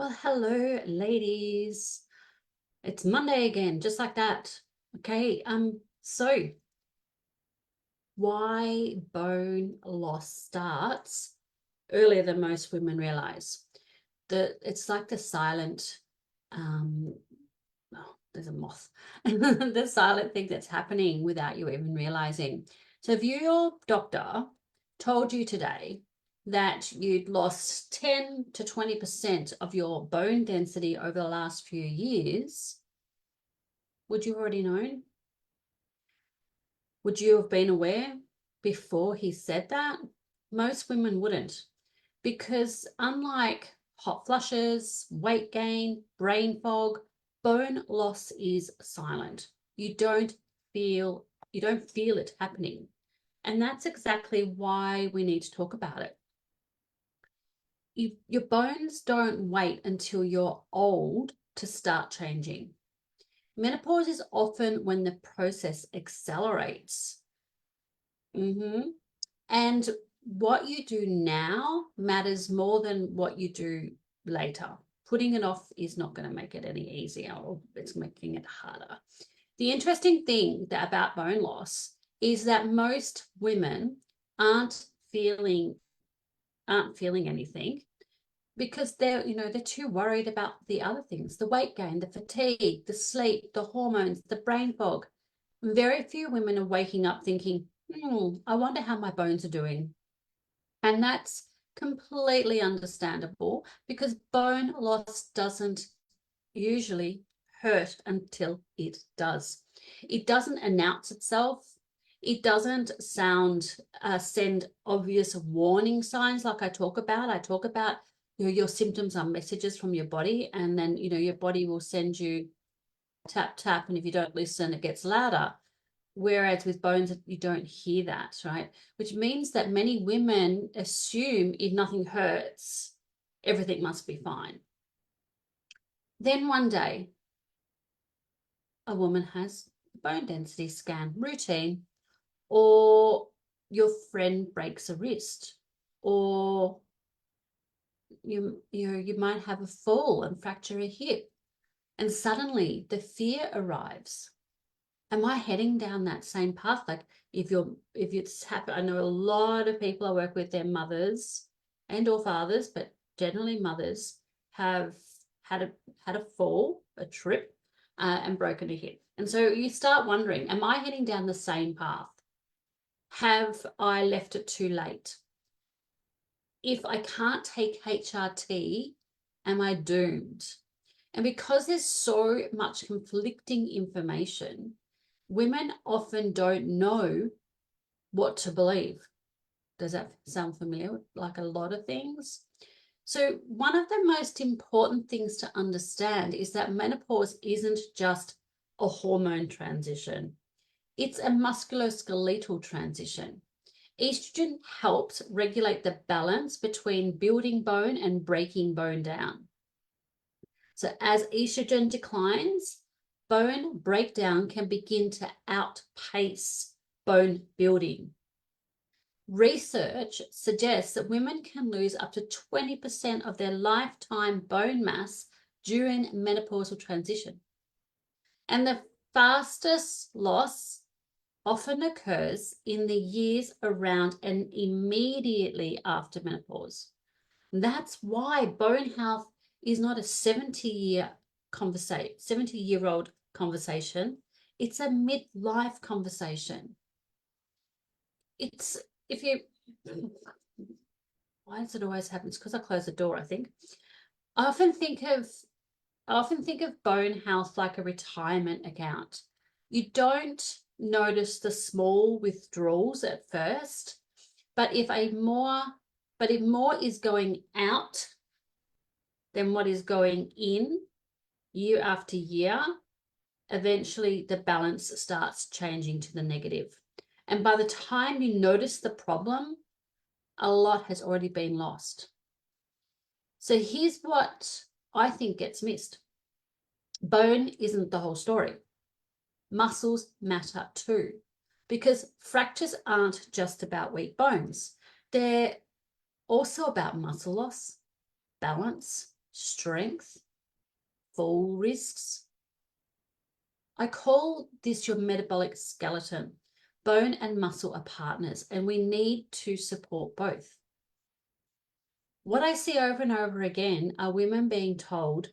Well, hello, ladies. It's Monday again, just like that. Okay, so why bone loss starts earlier than most women realize. It's like the silent, um, oh, there's a moth, the silent thing that's happening without you even realizing. So if your doctor told you today that you'd lost 10 to 20% of your bone density over the last few years, would you already known? Would you have been aware before he said that? Most women wouldn't, because unlike hot flushes, weight gain, brain fog, bone loss is silent. You don't feel it happening. And that's exactly why we need to talk about it. Your bones don't wait until you're old to start changing. Menopause is often when the process accelerates. And what you do now matters more than what you do later. Putting it off is not going to make it any easier, or it's making it harder. The interesting thing about bone loss is that most women aren't feeling anything because they're too worried about the other things, the weight gain, the fatigue, the sleep, the hormones, the brain fog. Very few women are waking up thinking, I wonder how my bones are doing. And that's completely understandable because bone loss doesn't usually hurt until it does. It doesn't announce itself. It doesn't send obvious warning signs like I talk about. I talk about your symptoms are messages from your body, and then your body will send you tap tap, and if you don't listen, it gets louder. Whereas with bones, you don't hear that, right? Which means that many women assume if nothing hurts, everything must be fine. Then one day, a woman has a bone density scan routine, or your friend breaks a wrist, or you might have a fall and fracture a hip, and suddenly the fear arrives. Am I heading down that same path? Like if it's happened, I know a lot of people I work with, their mothers and or fathers, but generally mothers have had a fall, a trip, and broken a hip. And so you start wondering, am I heading down the same path? Have I left it too late? If I can't take HRT, am I doomed? And because there's so much conflicting information, women often don't know what to believe. Does that sound familiar? Like a lot of things. So one of the most important things to understand is that menopause isn't just a hormone transition. It's a musculoskeletal transition. Estrogen helps regulate the balance between building bone and breaking bone down. So as estrogen declines, bone breakdown can begin to outpace bone building. Research suggests that women can lose up to 20% of their lifetime bone mass during menopausal transition. And the fastest loss often occurs in the years around and immediately after menopause. That's why bone health is not a 70-year-old conversation. It's a midlife conversation. It's if you why does it always happen? It's because I close the door, I think. I often think of bone health like a retirement account. You don't notice the small withdrawals at first, but if more is going out than what is going in year after year, eventually the balance starts changing to the negative. And by the time you notice the problem, a lot has already been lost. So here's what I think gets missed. Bone isn't the whole story. Muscles matter too, because fractures aren't just about weak bones. They're also about muscle loss, balance, strength, fall risks. I call this your metabolic skeleton. Bone and muscle are partners, and we need to support both. What I see over and over again are women being told,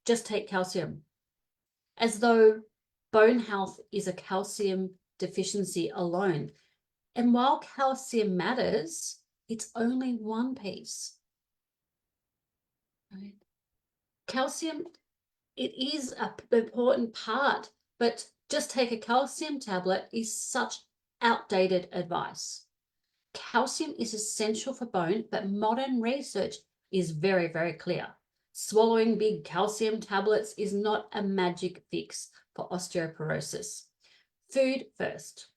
just take calcium, as though bone health is a calcium deficiency alone. And while calcium matters, it's only one piece. Right? Calcium, it is an important part, but just take a calcium tablet is such outdated advice. Calcium is essential for bone, but modern research is very, very clear. Swallowing big calcium tablets is not a magic fix for osteoporosis. Food first,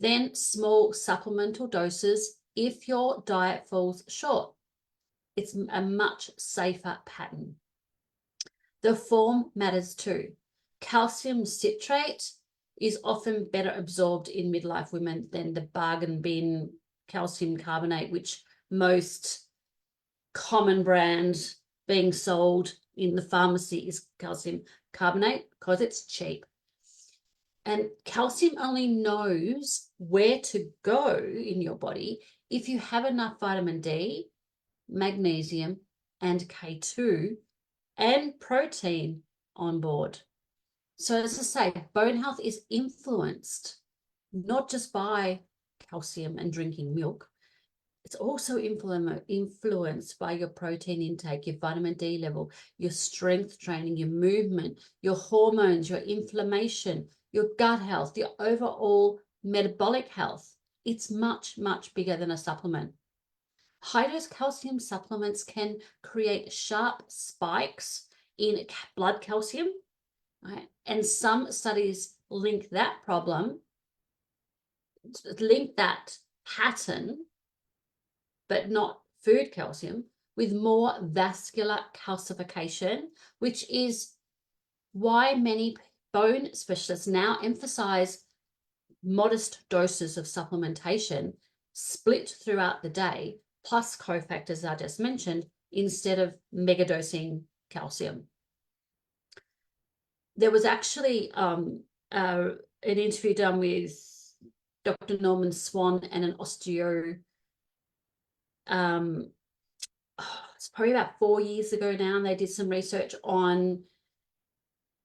then small supplemental doses if your diet falls short. It's a much safer pattern. The form matters too. Calcium citrate is often better absorbed in midlife women than the bargain bin calcium carbonate, which most common brand being sold in the pharmacy is calcium carbonate because it's cheap. And calcium only knows where to go in your body if you have enough vitamin D, magnesium, and K2 and protein on board. So as I say, bone health is influenced not just by calcium and drinking milk. It's also influenced by your protein intake, your vitamin D level, your strength training, your movement, your hormones, your inflammation, your gut health, your overall metabolic health. It's much, much bigger than a supplement. High-dose calcium supplements can create sharp spikes in blood calcium, right? And some studies link that pattern, but not food calcium, with more vascular calcification, which is why many bone specialists now emphasize modest doses of supplementation split throughout the day, plus cofactors I just mentioned, instead of megadosing calcium. There was actually an interview done with Dr. Norman Swan and an osteo. It's probably about 4 years ago now, and they did some research on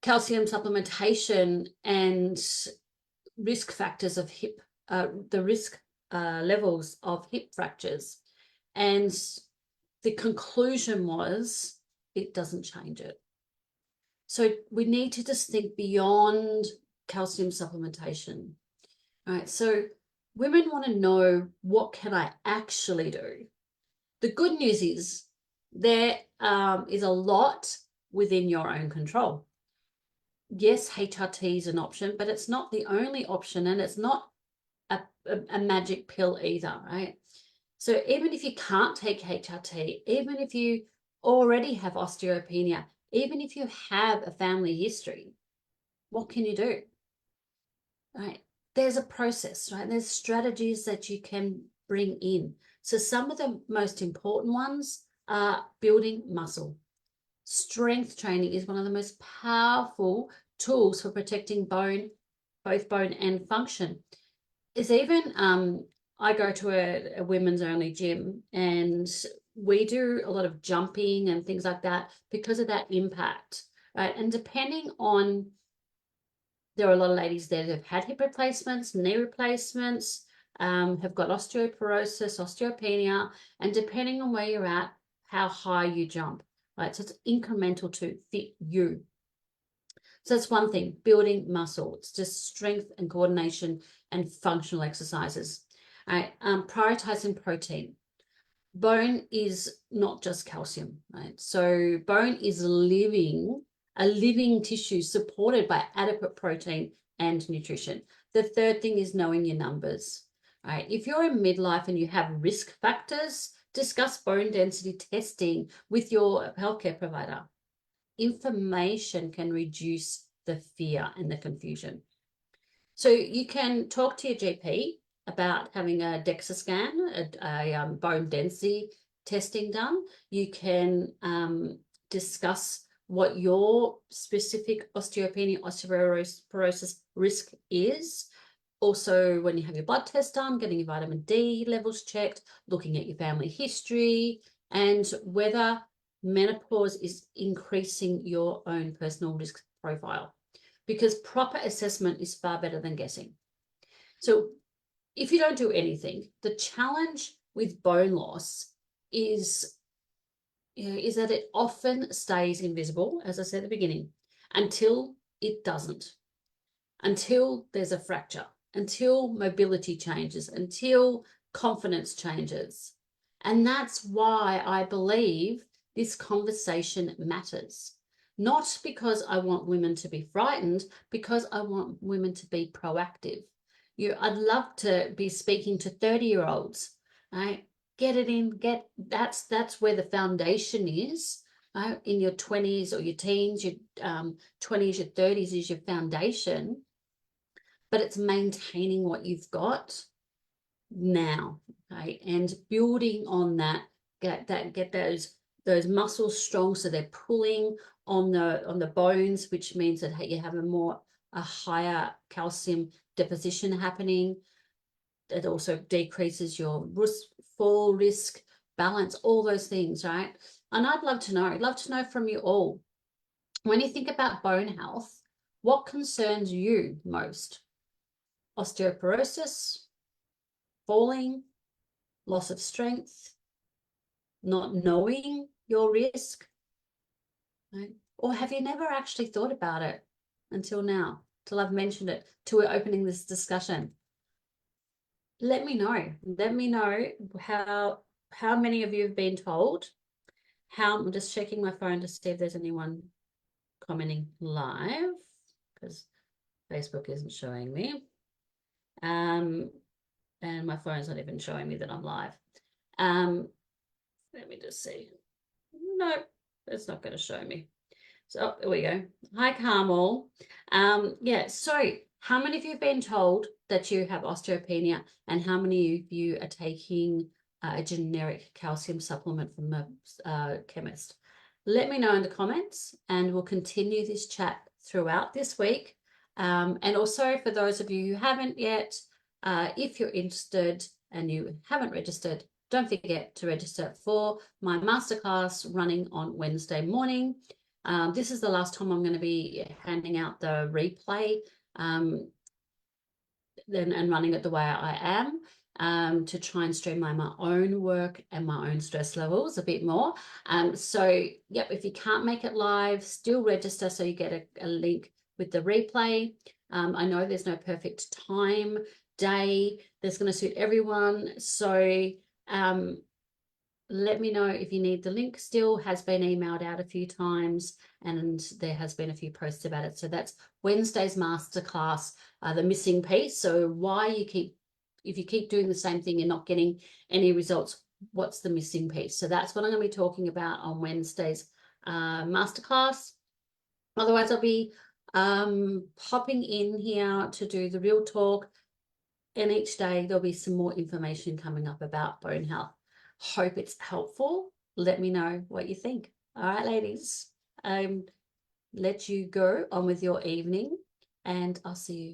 calcium supplementation and risk factors of hip, the risk levels of hip fractures. And the conclusion was it doesn't change it. So we need to just think beyond calcium supplementation. All right, so women want to know, what can I actually do? The good news is there is a lot within your own control. Yes, HRT is an option, but it's not the only option, and it's not a magic pill either, right? So even if you can't take HRT, even if you already have osteopenia, even if you have a family history, what can you do? Right? There's a process, right? There's strategies that you can bring in. So some of the most important ones are building muscle. Strength training is one of the most powerful tools for protecting bone, both bone and function. It's even, I go to a women's only gym, and we do a lot of jumping and things like that because of that impact, right? And depending on, there are a lot of ladies there that have had hip replacements, knee replacements, have got osteoporosis, osteopenia, and depending on where you're at, how high you jump, right? So it's incremental to fit you. So that's one thing, building muscle. It's just strength and coordination and functional exercises. All right, prioritizing protein. Bone is not just calcium, right? So bone is a living tissue supported by adequate protein and nutrition. The third thing is knowing your numbers. All right, if you're in midlife and you have risk factors, discuss bone density testing with your healthcare provider. Information can reduce the fear and the confusion. So you can talk to your GP about having a DEXA scan, a bone density testing done. You can discuss what your specific osteopenia, osteoporosis risk is. Also, when you have your blood test done, getting your vitamin D levels checked, looking at your family history, and whether menopause is increasing your own personal risk profile. Because proper assessment is far better than guessing. So if you don't do anything, the challenge with bone loss is that it often stays invisible, as I said at the beginning, until it doesn't, until there's a fracture, until mobility changes, until confidence changes. And that's why I believe this conversation matters. Not because I want women to be frightened, because I want women to be proactive. I'd love to be speaking to 30-year-olds, right? Get it in, that's where the foundation is, right? In your 20s or your teens, your 20s, your 30s is your foundation, but it's maintaining what you've got now, okay? And building on that, get those muscles strong so they're pulling on the bones, which means that you have a higher calcium deposition happening. It also decreases your fall risk, balance, all those things, right? And I'd love to know from you all, when you think about bone health, what concerns you most? Osteoporosis, falling, loss of strength, not knowing your risk, right? Or have you never actually thought about it until now, till I've mentioned it, till we're opening this discussion? Let me know. Let me know how many of you have been told. I'm just checking my phone to see if there's anyone commenting live, because Facebook isn't showing me. And my phone's not even showing me that I'm live. Let me just see. No, it's not going to show me. So there we go. Hi, Carmel. Yeah, so how many of you have been told that you have osteopenia, and how many of you are taking a generic calcium supplement from a chemist? Let me know in the comments, and we'll continue this chat throughout this week. And also for those of you who haven't yet, if you're interested and you haven't registered, don't forget to register for my masterclass running on Wednesday morning. This is the last time I'm going to be handing out the replay and running it the way I am, to try and streamline my own work and my own stress levels a bit more. So, yep, if you can't make it live, still register so you get a link with the replay. I know there's no perfect time, day that's going to suit everyone. So let me know if you need the link. Still has been emailed out a few times, and there has been a few posts about it. So that's Wednesday's masterclass, the missing piece. So if you keep doing the same thing, you're not getting any results. What's the missing piece? So that's what I'm going to be talking about on Wednesday's masterclass. Otherwise, I'll be popping in here to do the real talk. And each day there'll be some more information coming up about bone health. Hope it's helpful. Let me know what you think. All right, ladies, let you go on with your evening, and I'll see you